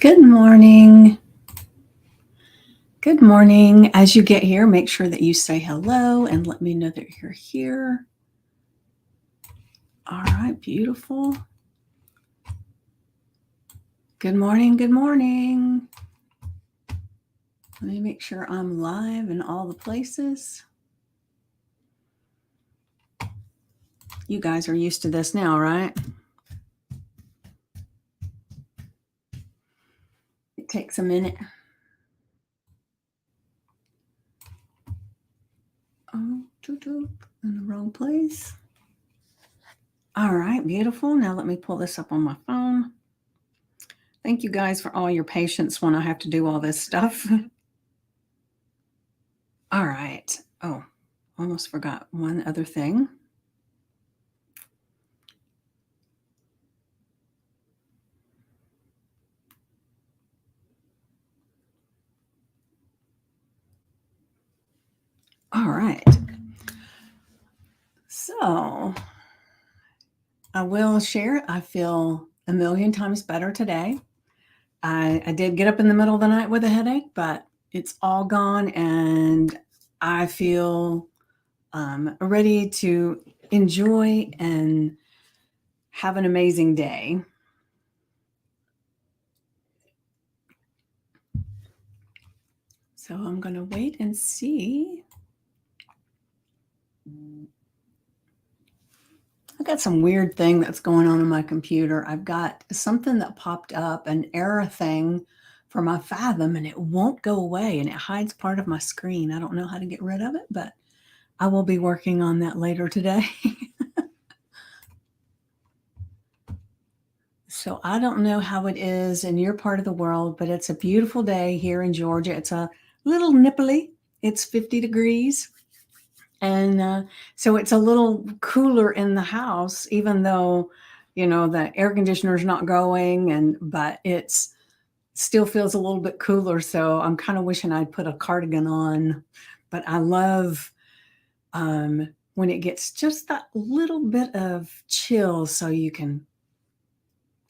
Good morning. Good morning. As you get here, make sure that you say hello and let me know that you're here. All right, beautiful. Good morning. Good morning. Let me make sure I'm live in all the places. You guys are used to this now, right? It takes a minute. Oh, in the wrong place. All right, beautiful. Now let me pull this up on my phone. Thank you guys for all your patience when I have to do all this stuff. All right. Oh, almost forgot one other thing. All right. So I will share. I feel a million times better today. I did get up in the middle of the night with a headache, but it's all gone and I feel ready to enjoy and have an amazing day. So I'm going to wait and see. I got some weird thing that's going on my computer. I've got something that popped up, an error thing for my Fathom, and it won't go away, and it hides part of my screen. I don't know how to get rid of it, but I will be working on that later today. So I don't know how it is in your part of the world, but it's a beautiful day here in Georgia. It's a little nipply. It's 50 degrees. And so it's a little cooler in the house, even though, the air conditioner's not going, but it's still feels a little bit cooler. So I'm kind of wishing I'd put a cardigan on, but I love when it gets just that little bit of chill so you can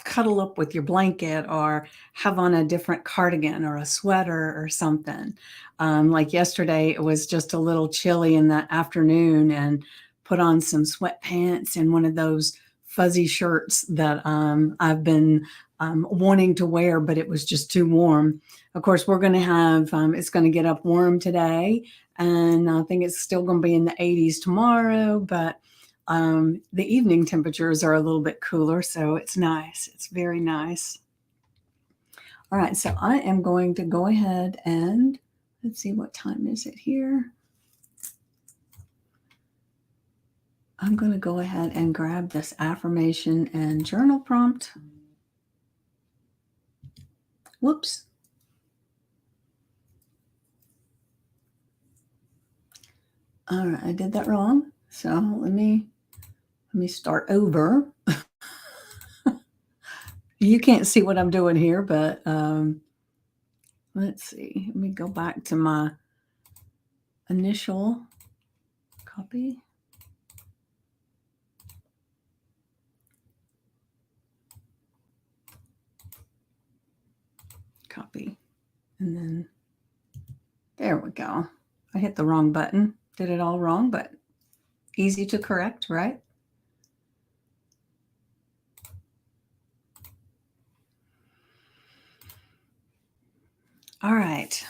cuddle up with your blanket or have on a different cardigan or a sweater or something. Like yesterday, it was just a little chilly in the afternoon and put on some sweatpants and one of those fuzzy shirts that I've been wanting to wear, but it was just too warm. Of course, we're going to have, it's going to get up warm today. And I think it's still going to be in the 80s tomorrow, but the evening temperatures are a little bit cooler, so it's nice. It's very nice. All right, so I am going to go ahead and let's see, what time is it here? I'm going to go ahead and grab this affirmation and journal prompt. Whoops. All right, I did that wrong. So let me start over. You can't see what I'm doing here, but let's see. Let me go back to my initial copy. Copy. And then there we go. I hit the wrong button. Did it all wrong, but easy to correct, right? All right.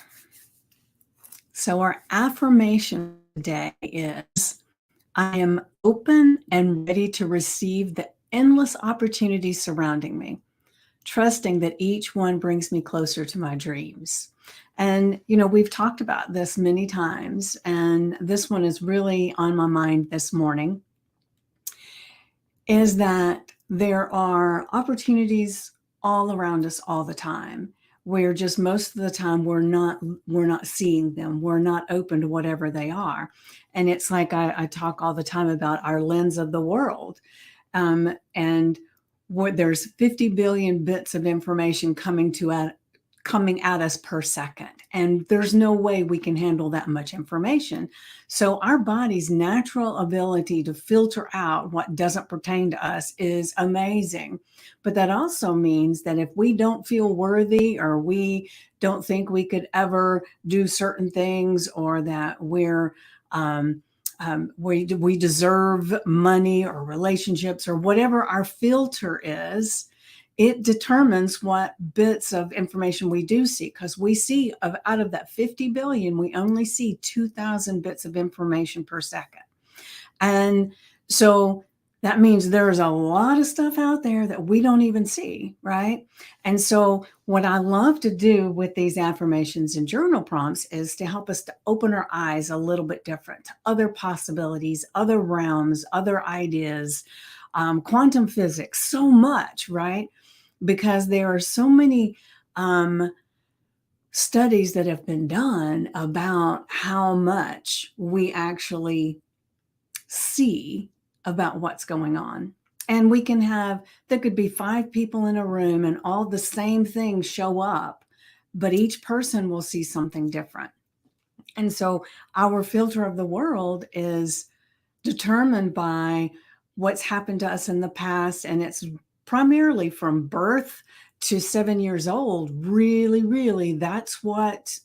So our affirmation today is I am open and ready to receive the endless opportunities surrounding me, trusting that each one brings me closer to my dreams. And, we've talked about this many times, and this one is really on my mind this morning, is that there are opportunities all around us all the time. We're just most of the time we're not seeing them. We're not open to whatever they are. And it's like I talk all the time about our lens of the world. And there's 50 billion bits of information coming coming at us per second. And there's no way we can handle that much information. So our body's natural ability to filter out what doesn't pertain to us is amazing. But that also means that if we don't feel worthy, or we don't think we could ever do certain things, or that we deserve money or relationships or whatever our filter is, it determines what bits of information we do see, because we see out of that 50 billion, we only see 2,000 bits of information per second. And so that means there's a lot of stuff out there that we don't even see, right? And so what I love to do with these affirmations and journal prompts is to help us to open our eyes a little bit different to other possibilities, other realms, other ideas, quantum physics, so much, right? Because there are so many studies that have been done about how much we actually see about what's going on. And we can there could be 5 people in a room and all the same things show up, but each person will see something different. And so our filter of the world is determined by what's happened to us in the past. And it's primarily from birth to 7 years old. Really, that's what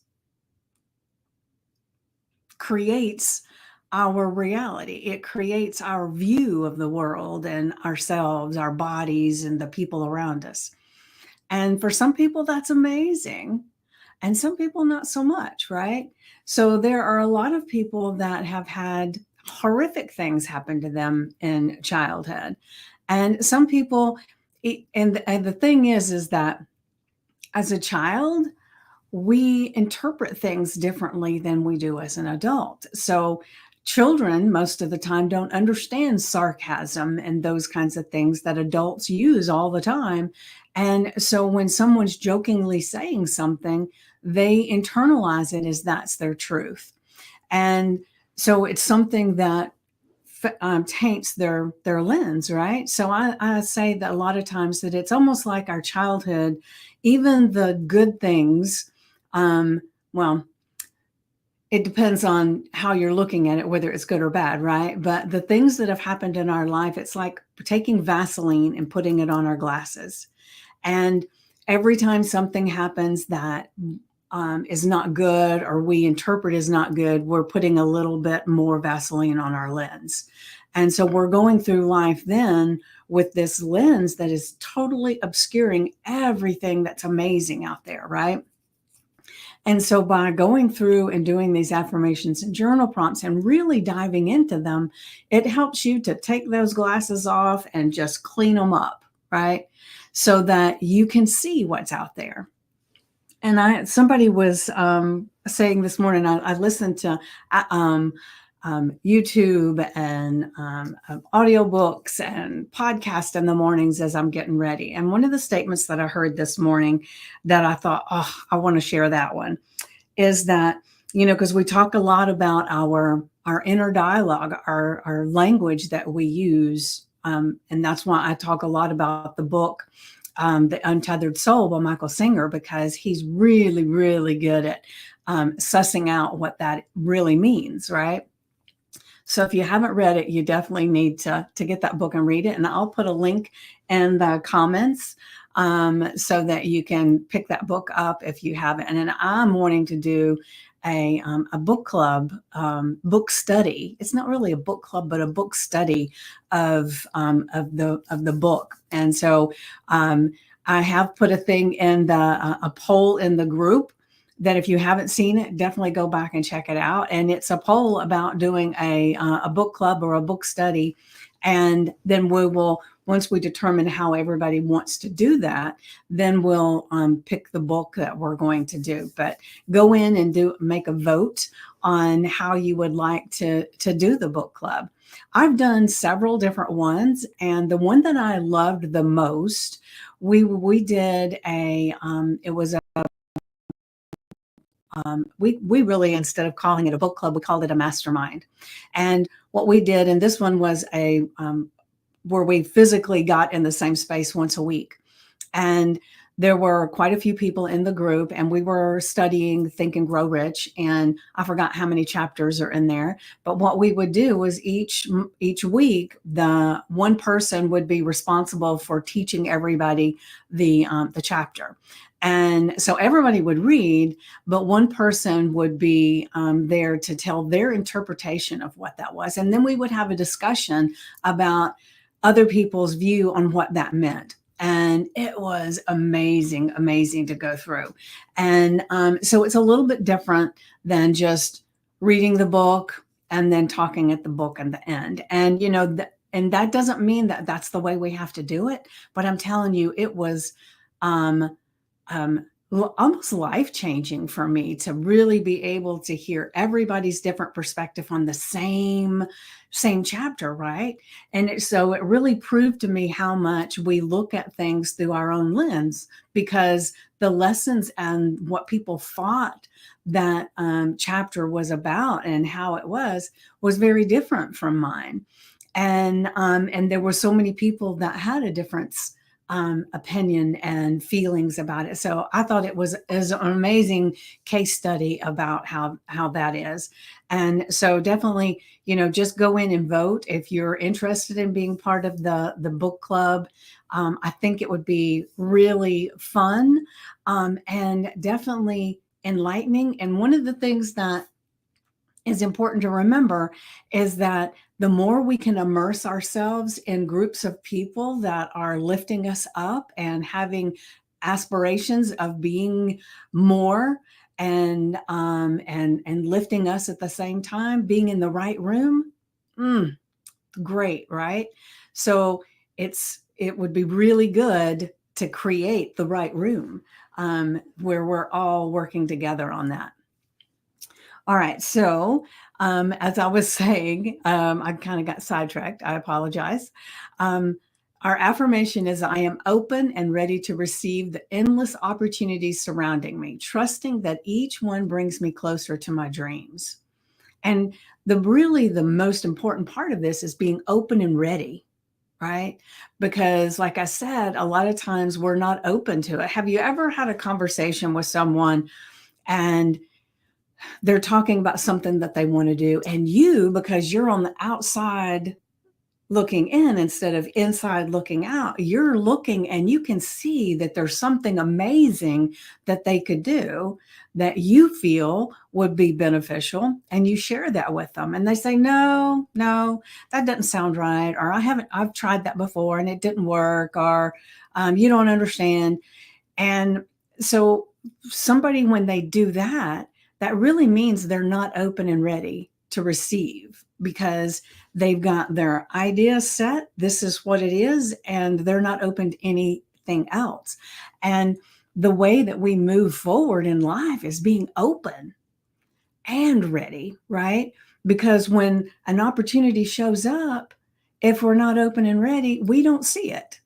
creates our reality. It creates our view of the world and ourselves, our bodies, and the people around us. And for some people, that's amazing. And some people, not so much, right? So there are a lot of people that have had horrific things happen to them in childhood. And some people, and the thing is that as a child, we interpret things differently than we do as an adult. So children, most of the time, don't understand sarcasm and those kinds of things that adults use all the time. And so when someone's jokingly saying something, they internalize it as that's their truth. And so it's something that taints their lens, right? So I say that a lot of times that it's almost like our childhood, even the good things, well, it depends on how you're looking at it, whether it's good or bad, right? But the things that have happened in our life, it's like taking Vaseline and putting it on our glasses. And every time something happens that is not good, or we interpret as not good, we're putting a little bit more Vaseline on our lens. And so we're going through life then with this lens that is totally obscuring everything that's amazing out there, right? And so by going through and doing these affirmations and journal prompts and really diving into them, it helps you to take those glasses off and just clean them up, right? So that you can see what's out there. And somebody was saying this morning, I listened to YouTube and audiobooks and podcasts in the mornings as I'm getting ready. And one of the statements that I heard this morning that I thought, oh, I want to share that one, is that, because we talk a lot about our inner dialogue, our language that we use. And that's why I talk a lot about the book, The Untethered Soul by Michael Singer, because he's really, really good at sussing out what that really means, right? So if you haven't read it, you definitely need to get that book and read it. And I'll put a link in the comments so that you can pick that book up if you haven't. And then I'm wanting to do a book club, book study. It's not really a book club, but a book study of the book. And so I have put a thing in a poll in the group that if you haven't seen it, definitely go back and check it out. And it's a poll about doing a book club or a book study. And then we will, once we determine how everybody wants to do that, then we'll pick the book that we're going to do. But go in and make a vote on how you would like to do the book club. I've done several different ones, and the one that I loved the most, we did it was a we really, instead of calling it a book club, we called it a mastermind. And what we did, and this one was where we physically got in the same space once a week. And there were quite a few people in the group, and we were studying Think and Grow Rich, and I forgot how many chapters are in there. But what we would do was each week, the one person would be responsible for teaching everybody the chapter. And so everybody would read, but one person would be there to tell their interpretation of what that was. And then we would have a discussion about other people's view on what that meant. And it was amazing, amazing to go through. And so it's a little bit different than just reading the book and then talking at the book at the end. And, and that doesn't mean that that's the way we have to do it. But I'm telling you, it was um, almost life changing for me to really be able to hear everybody's different perspective on the same chapter, right? And so it really proved to me how much we look at things through our own lens, because the lessons and what people thought that chapter was about and how it was very different from mine. And there were so many people that had a difference opinion and feelings about it. So I thought it was an amazing case study about how that is. And so definitely, just go in and vote if you're interested in being part of the book club. I think it would be really fun and definitely enlightening. And one of the things that is important to remember is that the more we can immerse ourselves in groups of people that are lifting us up and having aspirations of being more and lifting us at the same time, being in the right room, mm, great, right? So it would be really good to create the right room where we're all working together on that. All right. So, as I was saying, I kind of got sidetracked. I apologize. Um, our affirmation is I am open and ready to receive the endless opportunities surrounding me, trusting that each one brings me closer to my dreams. And the most important part of this is being open and ready, right? Because, like I said, a lot of times we're not open to it. Have you ever had a conversation with someone and they're talking about something that they want to do, and you, because you're on the outside looking in instead of inside looking out, you're looking and you can see that there's something amazing that they could do that you feel would be beneficial, and you share that with them and they say, no, that doesn't sound right, or I've tried that before and it didn't work, or you don't understand. And so somebody, when they do that, that really means they're not open and ready to receive, because they've got their idea set. This is what it is. And they're not open to anything else. And the way that we move forward in life is being open and ready, right? Because when an opportunity shows up, if we're not open and ready, we don't see it.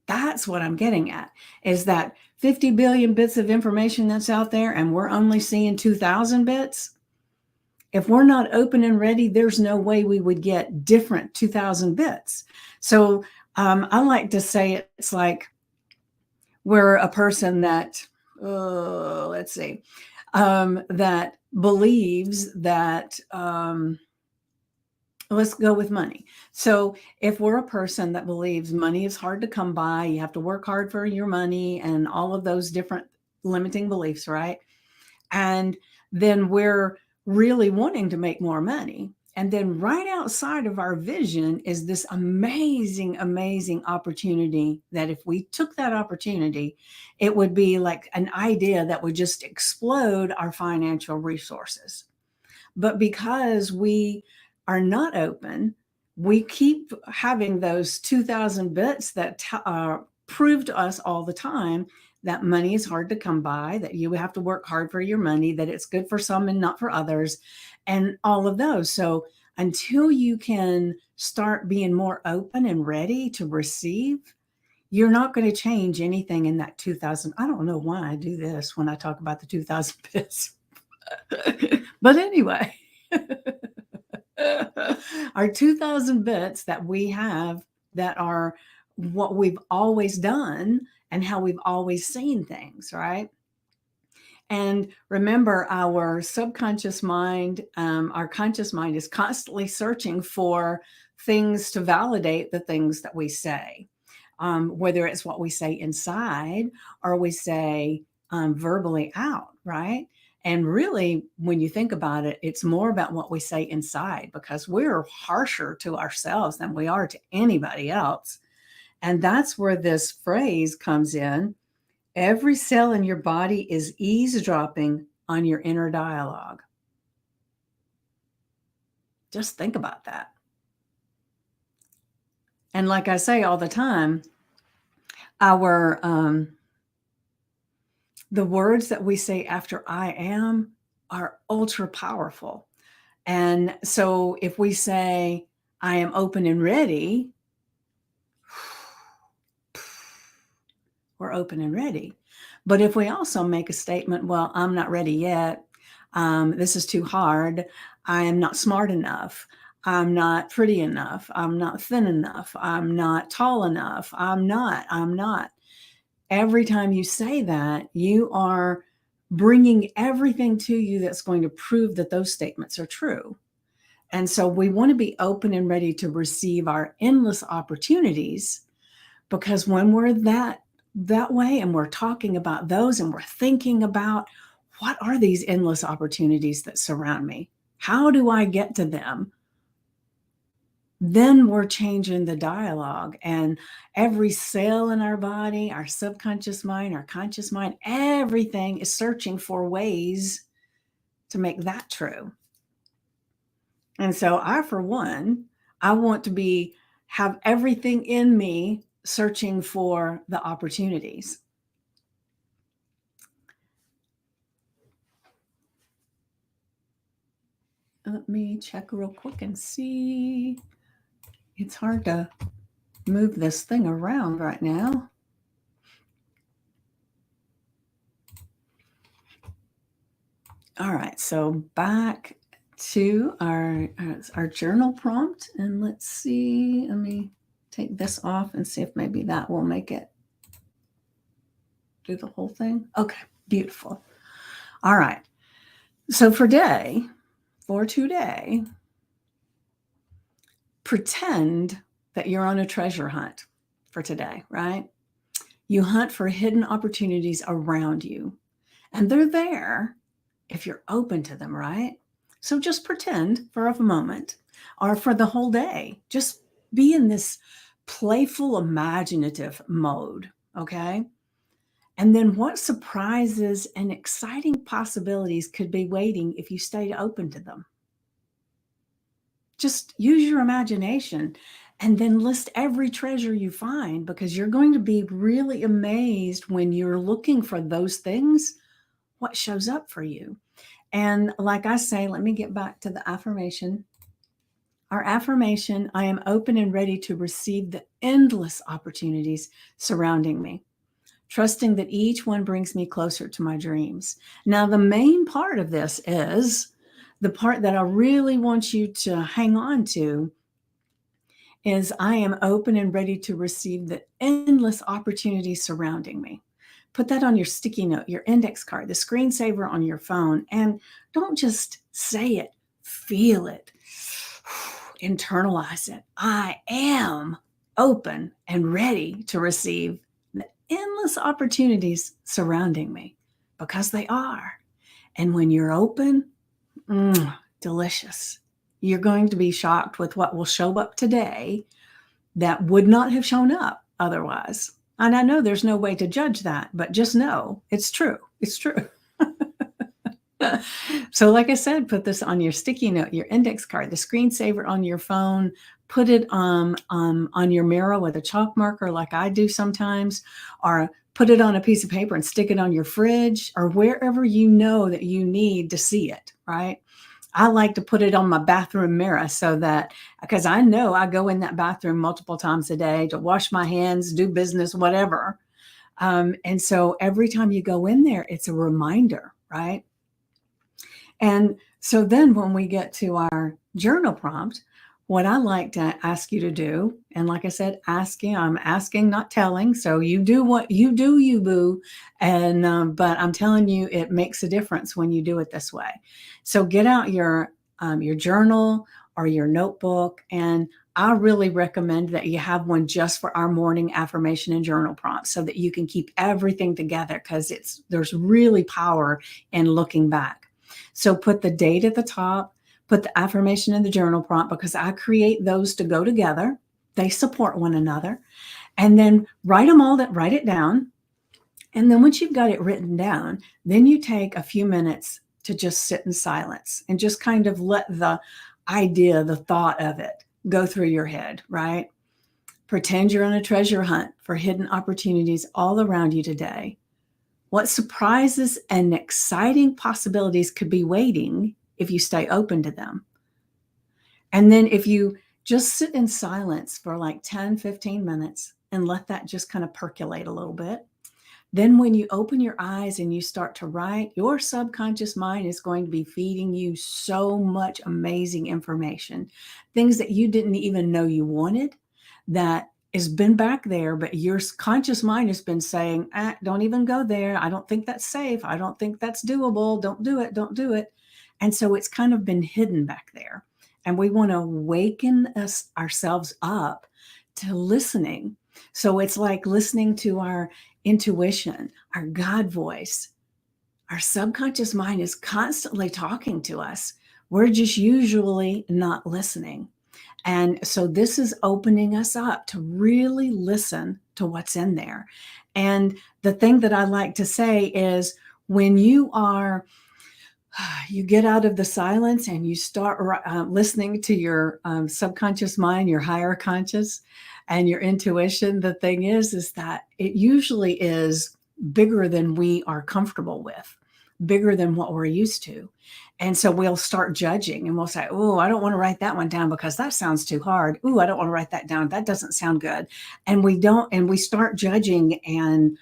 That's what I'm getting at, is that 50 billion bits of information that's out there and we're only seeing 2,000 bits. If we're not open and ready, there's no way we would get different 2,000 bits. So I like to say it's like we're a person that, let's see, that believes that, let's go with money. So if we're a person that believes money is hard to come by, you have to work hard for your money and all of those different limiting beliefs, right? And then we're really wanting to make more money. And then right outside of our vision is this amazing, amazing opportunity that if we took that opportunity, it would be like an idea that would just explode our financial resources. But because we are not open, we keep having those 2,000 bits that prove to us all the time that money is hard to come by, that you have to work hard for your money, that it's good for some and not for others, and all of those. So until you can start being more open and ready to receive, you're not going to change anything in that 2,000. I don't know why I do this when I talk about the 2,000 bits. But anyway, our 2,000 bits that we have, that are what we've always done and how we've always seen things, right? And remember, our subconscious mind, our conscious mind is constantly searching for things to validate the things that we say, whether it's what we say inside or we say verbally out, right? And really, when you think about it, it's more about what we say inside because we're harsher to ourselves than we are to anybody else. And that's where this phrase comes in. Every cell in your body is eavesdropping on your inner dialogue. Just think about that. And like I say all the time, our the words that we say after I am are ultra powerful. And so if we say, I am open and ready, we're open and ready. But if we also make a statement, well, I'm not ready yet. This is too hard. I am not smart enough. I'm not pretty enough. I'm not thin enough. I'm not tall enough. I'm not. Every time you say that, you are bringing everything to you that's going to prove that those statements are true. And so we want to be open and ready to receive our endless opportunities, because when we're that way and we're talking about those and we're thinking about what are these endless opportunities that surround me? How do I get to them? Then we're changing the dialogue, and every cell in our body, our subconscious mind, our conscious mind, everything is searching for ways to make that true. And so for one, I want to have everything in me searching for the opportunities. Let me check real quick and see. It's hard to move this thing around right now. All right, so back to our journal prompt, and let's see. Let me take this off and see if maybe that will make it do the whole thing. Okay, beautiful. All right. So for today, pretend that you're on a treasure hunt for today, right? You hunt for hidden opportunities around you, and they're there if you're open to them, right? So just pretend for a moment or for the whole day. Just be in this playful, imaginative mode, okay? And then what surprises and exciting possibilities could be waiting if you stayed open to them? Just use your imagination and then list every treasure you find, because you're going to be really amazed when you're looking for those things, what shows up for you. And like I say, let me get back to the affirmation. Our affirmation, I am open and ready to receive the endless opportunities surrounding me, trusting that each one brings me closer to my dreams. Now, the main part of this is the part that I really want you to hang on to is I am open and ready to receive the endless opportunities surrounding me. Put that on your sticky note, your index card, the screensaver on your phone, and don't just say it, feel it, internalize it. I am open and ready to receive the endless opportunities surrounding me, because they are. And when you're open, delicious. You're going to be shocked with what will show up today that would not have shown up otherwise. And I know there's no way to judge that, but just know it's true. It's true. So like I said, put this on your sticky note, your index card, the screensaver on your phone, put it on your mirror with a chalk marker like I do sometimes, or put it on a piece of paper and stick it on your fridge or wherever you know that you need to see it, right? I like to put it on my bathroom mirror so that, because I know I go in that bathroom multiple times a day to wash my hands, do business, whatever. And so every time you go in there, it's a reminder, right? And so then when we get to our journal prompt, what I like to ask you to do, and like I said, asking, I'm asking, not telling. So you do what you do, you boo. And, but I'm telling you, it makes a difference when you do it this way. So get out your journal or your notebook. And I really recommend that you have one just for our morning affirmation and journal prompts so that you can keep everything together because there's really power in looking back. So put the date at the top, put the affirmation in the journal prompt because I create those to go together. They support one another. And then write it down. And then once you've got it written down, then you take a few minutes to just sit in silence and just kind of let the idea, the thought of it go through your head, right? Pretend you're on a treasure hunt for hidden opportunities all around you today. What surprises and exciting possibilities could be waiting if you stay open to them? And then if you just sit in silence for like 10, 15 minutes and let that just kind of percolate a little bit, then when you open your eyes and you start to write, your subconscious mind is going to be feeding you so much amazing information, things that you didn't even know you wanted, that has been back there, but your conscious mind has been saying, don't even go there. I don't think that's safe. I don't think that's doable. Don't do it. Don't do it. And so it's kind of been hidden back there. And we want to waken ourselves up to listening. So it's like listening to our intuition, our God voice. Our subconscious mind is constantly talking to us. We're just usually not listening. And so this is opening us up to really listen to what's in there. And the thing that I like to say is when you get out of the silence and you start listening to your subconscious mind, your higher conscious, and your intuition, the thing is that it usually is bigger than we are comfortable with, bigger than what we're used to. And so we'll start judging and we'll say, oh, I don't want to write that one down because that sounds too hard. Oh, I don't want to write that down. That doesn't sound good. And we start judging and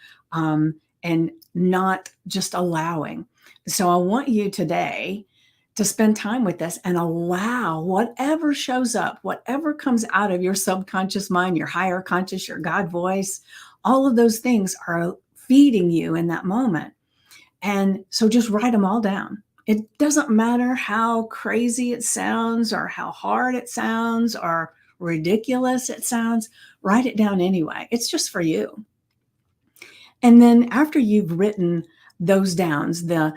not just allowing. So I want you today to spend time with this and allow whatever shows up, whatever comes out of your subconscious mind, your higher conscious, your God voice, all of those things are feeding you in that moment. And so just write them all down. It doesn't matter how crazy it sounds or how hard it sounds or ridiculous it sounds, write it down anyway. It's just for you. And then after you've written those downs, the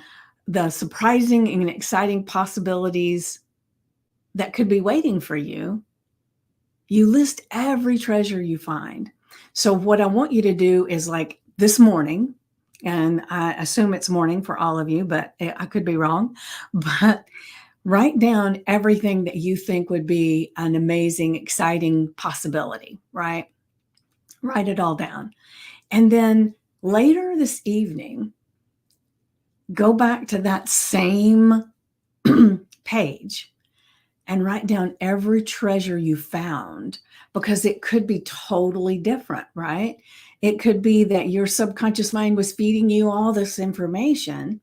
surprising and exciting possibilities that could be waiting for you, you list every treasure you find. So what I want you to do is like this morning, and I assume it's morning for all of you, but I could be wrong, but write down everything that you think would be an amazing, exciting possibility, right? Write it all down. And then later this evening, go back to that same page and write down every treasure you found because it could be totally different, right? It could be that your subconscious mind was feeding you all this information.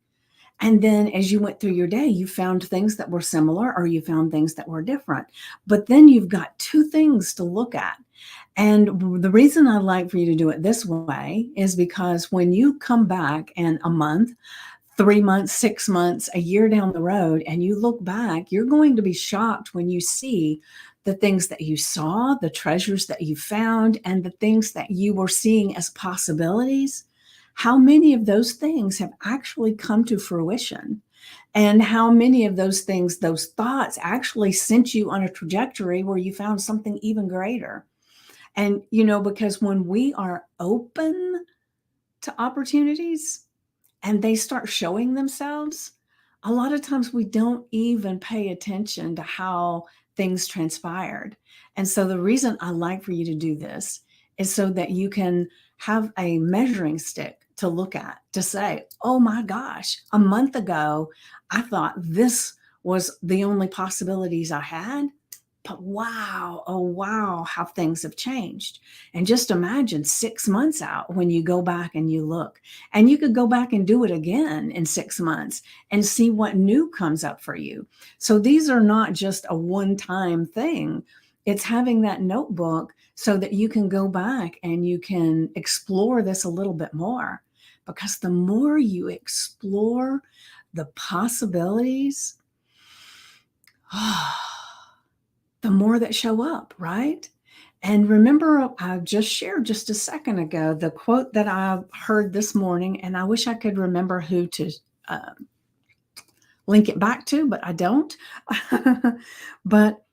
And then as you went through your day, you found things that were similar or you found things that were different. But then you've got two things to look at. And the reason I like for you to do it this way is because when you come back in a month, 3 months, 6 months, a year down the road, and you look back, you're going to be shocked when you see the things that you saw, the treasures that you found, and the things that you were seeing as possibilities. How many of those things have actually come to fruition? And how many of those things, those thoughts actually sent you on a trajectory where you found something even greater? And, because when we are open to opportunities, and they start showing themselves, a lot of times we don't even pay attention to how things transpired. And so the reason I like for you to do this is so that you can have a measuring stick to look at, to say, oh my gosh, a month ago, I thought this was the only possibilities I had. But wow, oh wow, how things have changed. And just imagine 6 months out when you go back and you look. And you could go back and do it again in 6 months and see what new comes up for you. So these are not just a one time thing, it's having that notebook so that you can go back and you can explore this a little bit more. Because the more you explore the possibilities, the more that show up, right? And remember, I just shared just a second ago the quote that I heard this morning, and I wish I could remember who to uh, link it back to, but I don't. But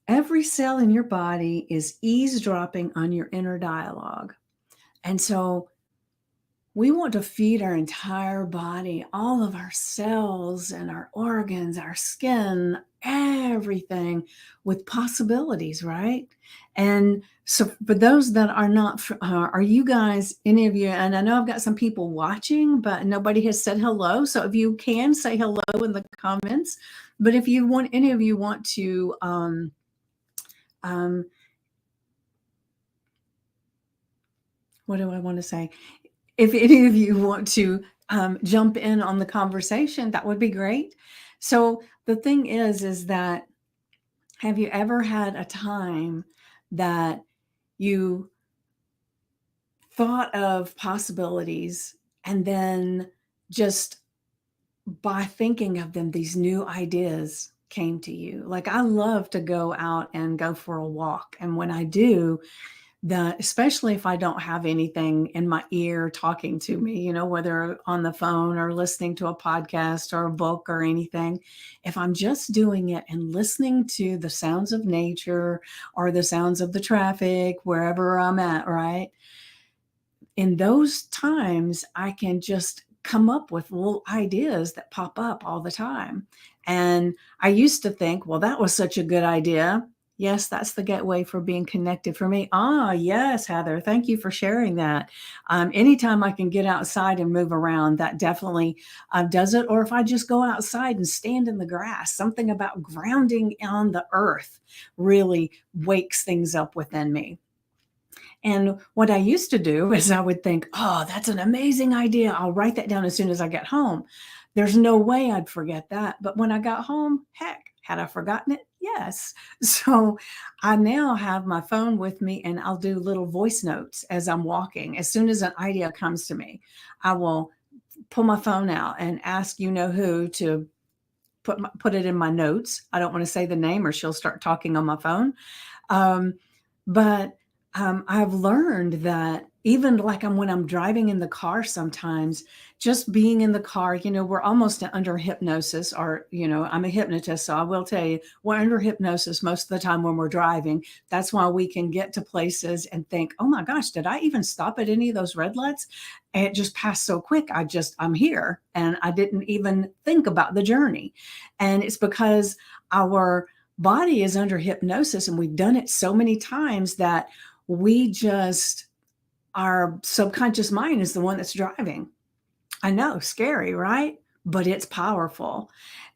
every cell in your body is eavesdropping on your inner dialogue. And so we want to feed our entire body, all of our cells and our organs, our skin, everything with possibilities, right? And so, for those that are not, are you guys, any of you, and I know I've got some people watching, but nobody has said hello. So, if you can say hello in the comments, but if you want, any of you want to, um, what do I want to say? If any of you want to jump in on the conversation, that would be great. So the thing is that, have you ever had a time that you thought of possibilities and then just by thinking of them, these new ideas came to you? Like, I love to go out and go for a walk. And when I do, especially if I don't have anything in my ear talking to me, whether on the phone or listening to a podcast or a book or anything, if I'm just doing it and listening to the sounds of nature or the sounds of the traffic, wherever I'm at, right? In those times, I can just come up with little ideas that pop up all the time. And I used to think, well, that was such a good idea. Yes, that's the gateway for being connected for me. Ah, yes, Heather, thank you for sharing that. Anytime I can get outside and move around, that definitely does it. Or if I just go outside and stand in the grass, something about grounding on the earth really wakes things up within me. And what I used to do is I would think, oh, that's an amazing idea. I'll write that down as soon as I get home. There's no way I'd forget that. But when I got home, heck, had I forgotten it? Yes. So I now have my phone with me and I'll do little voice notes as I'm walking. As soon as an idea comes to me, I will pull my phone out and ask who to put it in my notes. I don't want to say the name or she'll start talking on my phone. Um, but I've learned that even like when I'm driving in the car, sometimes just being in the car, we're almost under hypnosis, or, I'm a hypnotist. So I will tell you, we're under hypnosis most of the time when we're driving. That's why we can get to places and think, oh my gosh, did I even stop at any of those red lights? And it just passed so quick. I'm here and I didn't even think about the journey. And it's because our body is under hypnosis and we've done it so many times that our subconscious mind is the one that's driving. I know, scary, right? But it's powerful.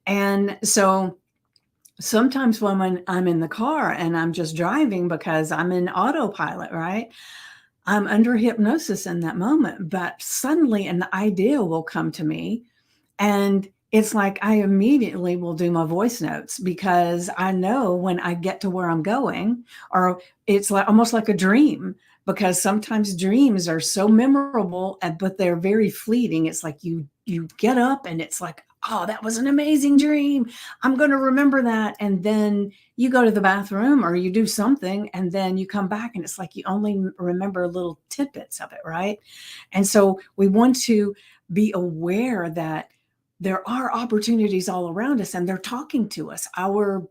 And so sometimes when I'm in the car and I'm just driving because I'm in autopilot, right? I'm under hypnosis in that moment, but suddenly an idea will come to me. And it's like I immediately will do my voice notes because I know when I get to where I'm going, or it's like almost like a dream, because sometimes dreams are so memorable, but they're very fleeting. It's like you get up and it's like, oh, that was an amazing dream. I'm going to remember that. And then you go to the bathroom or you do something and then you come back and it's like you only remember little tidbits of it, right? And so we want to be aware that there are opportunities all around us and they're talking to us. Our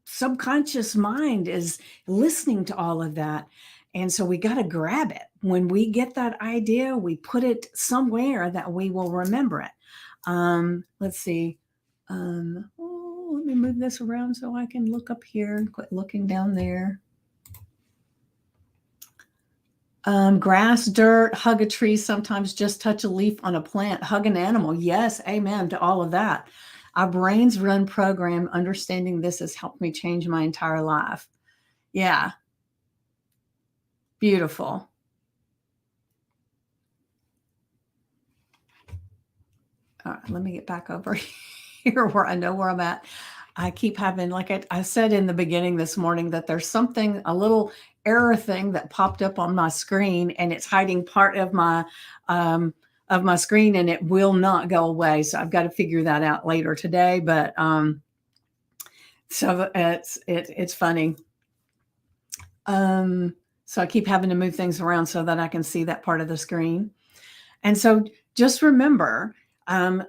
subconscious mind is listening to all of that. And so we got to grab it. When we get that idea, we put it somewhere that we will remember it. Let's see. Let me move this around so I can look up here and quit looking down there. Grass, dirt, hug a tree, sometimes just touch a leaf on a plant, hug an animal. Yes, amen to all of that. Our brains run program. Understanding this has helped me change my entire life. Yeah, beautiful. All right, let me get back over here where I know where I'm at. I keep having, like I said in the beginning this morning, that there's something, a little error thing that popped up on my screen, and it's hiding part um, of my screen, and it will not go away. So I've got to figure that out later today. But so it's funny. So I keep having to move things around so that I can see that part of the screen. And so just remember,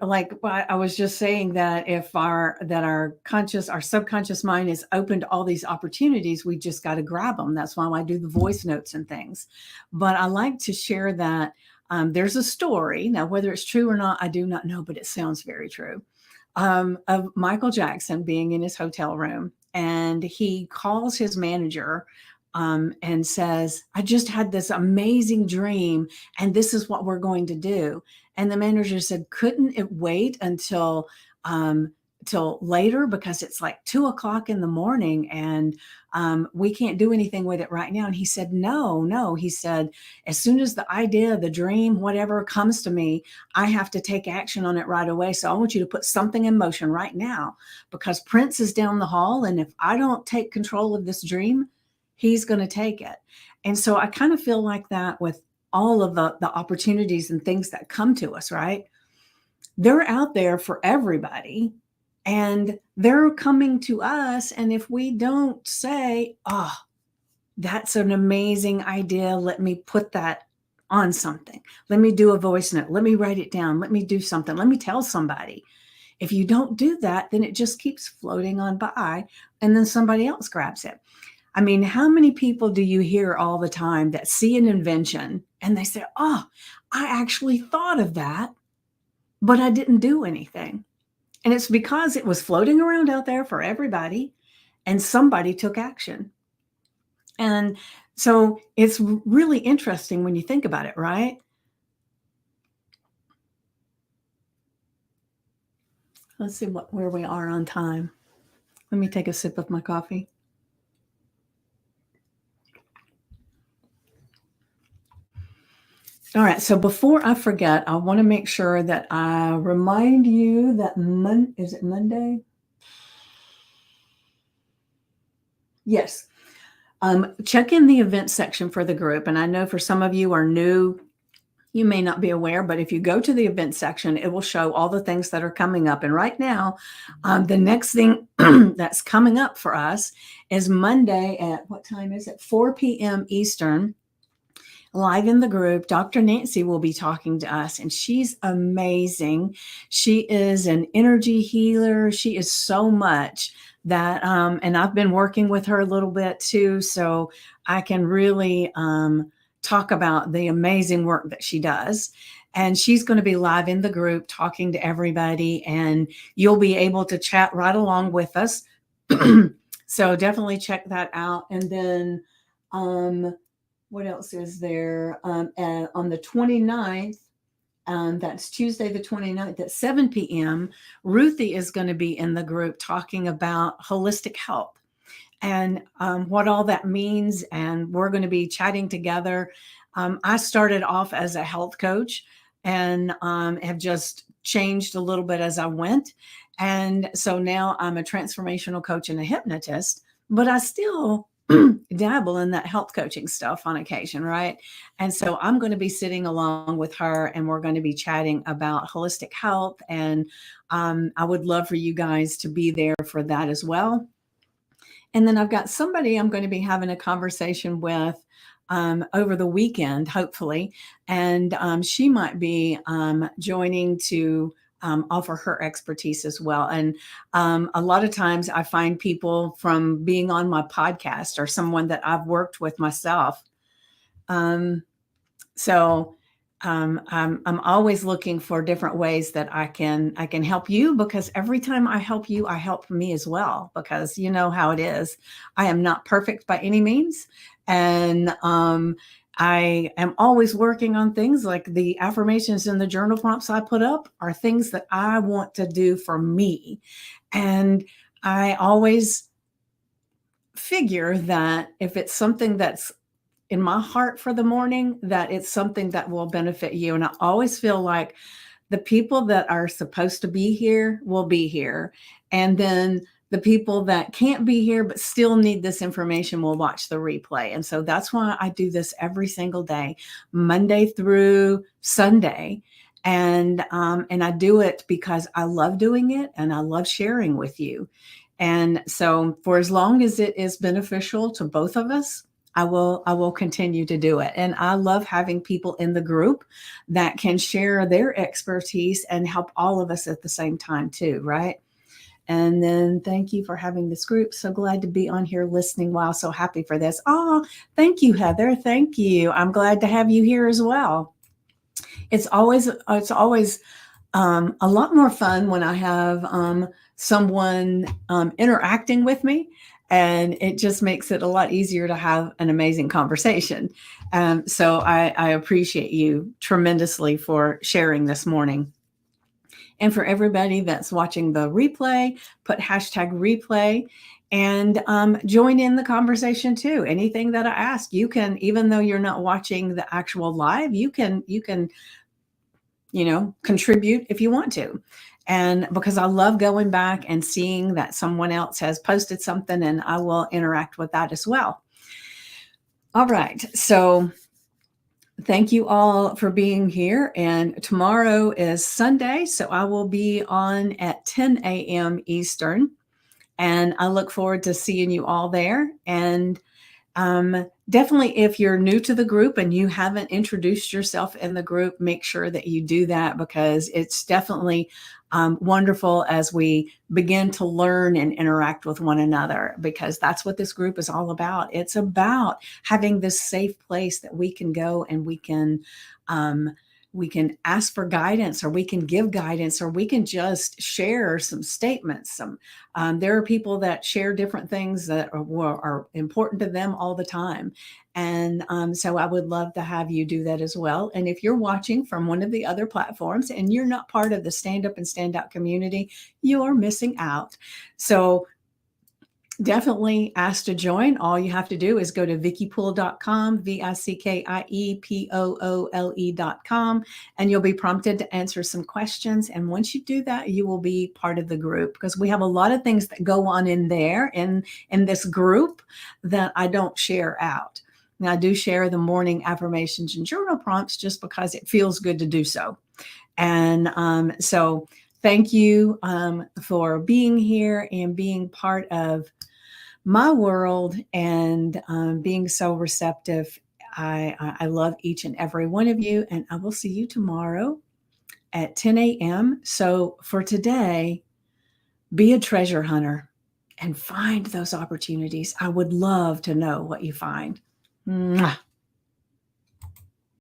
like I was just saying, that if our subconscious mind is open to all these opportunities, we just got to grab them. That's why I do the voice notes and things. But I like to share that there's a story. Now, whether it's true or not, I do not know, but it sounds very true. Of Michael Jackson being in his hotel room, and he calls his manager and says, I just had this amazing dream, and this is what we're going to do. And the manager said, couldn't it wait um, till later, because it's like 2 o'clock in the morning, and we can't do anything with it right now. And he said, no. He said, as soon as the idea, the dream, whatever comes to me, I have to take action on it right away. So I want you to put something in motion right now, because Prince is down the hall. And if I don't take control of this dream, he's going to take it. And so I kind of feel like that with all of the opportunities and things that come to us, right? They're out there for everybody, and they're coming to us. And if we don't say, oh, that's an amazing idea, let me put that on something, let me do a voice note, let me write it down, let me do something, let me tell somebody. If you don't do that, then it just keeps floating on by, and then somebody else grabs it. I mean, how many people do you hear all the time that see an invention and they say, oh, I actually thought of that, but I didn't do anything? And it's because it was floating around out there for everybody, and somebody took action. And so it's really interesting when you think about it, right? Let's see where we are on time. Let me take a sip of my coffee. All right. So before I forget, I want to make sure that I remind you that is it Monday? Yes. Check in the event section for the group. And I know for some of you are new, you may not be aware, but if you go to the event section, it will show all the things that are coming up. And right now, the next thing that's coming up for us is Monday at, what time is it? 4 p.m. Eastern. Live in the group, Dr. Nancy will be talking to us, and she's amazing. She is an energy healer. She is so much that, and I've been working with her a little bit too, so I can really talk about the amazing work that she does. And she's going to be live in the group talking to everybody, and you'll be able to chat right along with us. So definitely check that out. And then, what else is there? On the 29th, that's Tuesday, the 29th at 7 p.m., Ruthie is going to be in the group talking about holistic health and what all that means. And we're going to be chatting together. I started off as a health coach and have just changed a little bit as I went. And so now I'm a transformational coach and a hypnotist, but I still dabble in that health coaching stuff on occasion, right? And so I'm going to be sitting along with her, and we're going to be chatting about holistic health. And I would love for you guys to be there for that as well. And then I've got somebody I'm going to be having a conversation with over the weekend, hopefully. And she might be joining to offer her expertise as well. And a lot of times I find people from being on my podcast or someone that I've worked with myself. So I'm always looking for different ways that I can help you, because every time I help you, I help me as well, because you know how it is. I am not perfect by any means. And I am always working on things like the affirmations and the journal prompts I put up are things that I want to do for me. And I always figure that if it's something that's in my heart for the morning, that it's something that will benefit you. And I always feel like the people that are supposed to be here will be here. And then the people that can't be here but still need this information will watch the replay. And so that's why I do this every single day, Monday through Sunday. And I do it because I love doing it and I love sharing with you. And so for as long as it is beneficial to both of us, I will continue to do it. And I love having people in the group that can share their expertise and help all of us at the same time too, right? And then thank you for having this group. So glad to be on here listening. Wow, so happy for this. Oh, thank you, Heather. Thank you. I'm glad to have you here as well. It's always a lot more fun when I have someone interacting with me, and it just makes it a lot easier to have an amazing conversation. So I appreciate you tremendously for sharing this morning. And for everybody that's watching the replay, put hashtag replay and join in the conversation too. Anything that I ask, you can, even though you're not watching the actual live, you can contribute if you want to. And because I love going back and seeing that someone else has posted something, and I will interact with that as well. All right. So thank you all for being here. And tomorrow is Sunday, so I will be on at 10 a.m. Eastern. And I look forward to seeing you all there. And definitely, if you're new to the group and you haven't introduced yourself in the group, make sure that you do that, because it's definitely wonderful as we begin to learn and interact with one another, because that's what this group is all about. It's about having this safe place that we can go and we can ask for guidance, or we can give guidance, or we can just share some statements. There are people that share different things that are important to them all the time. And so I would love to have you do that as well. And if you're watching from one of the other platforms and you're not part of the Stand Up and Stand Out community, you're missing out. So definitely ask to join. All you have to do is go to VickiePoole.com, VickiePoole.com, and you'll be prompted to answer some questions. And once you do that, you will be part of the group, because we have a lot of things that go on in there in this group that I don't share out. Now, I do share the morning affirmations and journal prompts just because it feels good to do so. And so thank you for being here and being part of my world, and being so receptive. I love each and every one of you, and I will see you tomorrow at 10 a.m. So for today, be a treasure hunter and find those opportunities. I would love to know what you find. Mwah.